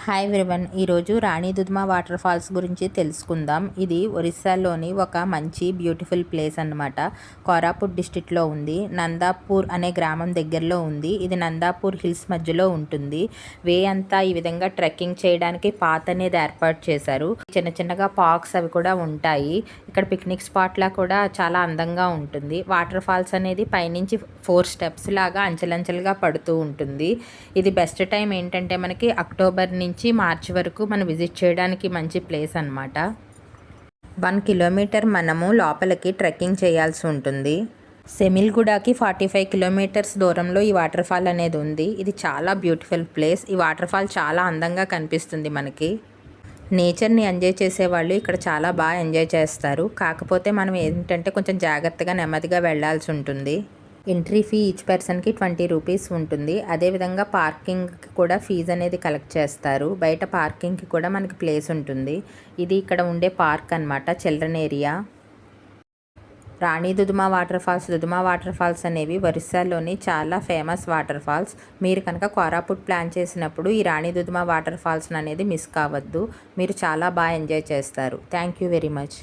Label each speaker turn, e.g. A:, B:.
A: Hi everyone, ఈరోజు రాణి దుద్మా water falls గురించి తెలుసుకుందాం. ఇది ఒరిస్సాలోని ఒక మంచి బ్యూటిఫుల్ ప్లేస్ అన్నమాట. కోరాపుట్ డిస్ట్రిక్ట్లో ఉంది. నందాపూర్ అనే గ్రామం దగ్గరలో ఉంది. ఇది నందాపూర్ హిల్స్ మధ్యలో ఉంటుంది. వే అంతా ఈ విధంగా ట్రెక్కింగ్ చేయడానికి పాత్ అనేది ఏర్పాటు చేశారు. చిన్న చిన్నగా పార్క్స్ అవి కూడా ఉంటాయి. ఇక్కడ పిక్నిక్ స్పాట్ లా కూడా చాలా అందంగా ఉంటుంది. వాటర్ ఫాల్స్ అనేది పైనుంచి 4 స్టెప్స్ లాగా అంచెలంచెలుగా పడుతూ ఉంటుంది. ఇది బెస్ట్ టైం ఏంటంటే మనకి అక్టోబర్ నుంచి మార్చి వరకు మనం విజిట్ చేయడానికి మంచి ప్లేస్ అన్నమాట. 1 కిలోమీటర్ మనము లోపలికి ట్రెక్కింగ్ చేయాల్సి ఉంటుంది. సెమిల్గూడకి 45 కిలోమీటర్స్ దూరంలో ఈ వాటర్ ఫాల్ అనేది ఉంది. ఇది చాలా బ్యూటిఫుల్ ప్లేస్. ఈ వాటర్ ఫాల్ చాలా అందంగా కనిపిస్తుంది మనకి. నేచర్ని ఎంజాయ్ చేసేవాళ్ళు ఇక్కడ చాలా బాగా ఎంజాయ్ చేస్తారు. కాకపోతే మనం ఏంటంటే కొంచెం జాగ్రత్తగా నెమ్మదిగా వెళ్ళాల్సి ఉంటుంది. ఎంట్రీ ఫీ ఈచ్ పర్సన్కి 20 రూపీస్ ఉంటుంది. అదేవిధంగా పార్కింగ్కి కూడా ఫీజు అనేది కలెక్ట్ చేస్తారు. బయట పార్కింగ్కి కూడా మనకి ప్లేస్ ఉంటుంది. ఇది ఇక్కడ ఉండే పార్క్ అన్నమాట, చిల్డ్రన్ ఏరియా. రాణి దుద్మా వాటర్ ఫాల్స్ అనేవి ఒరిస్సాలోని చాలా ఫేమస్ వాటర్ ఫాల్స్. మీరు కనుక కోరాపుట్ ప్లాన్ చేసినప్పుడు ఈ రాణి దుద్మా వాటర్ ఫాల్స్ అనేది మిస్ కావద్దు. మీరు చాలా బాగా ఎంజాయ్ చేస్తారు. Thank you very much.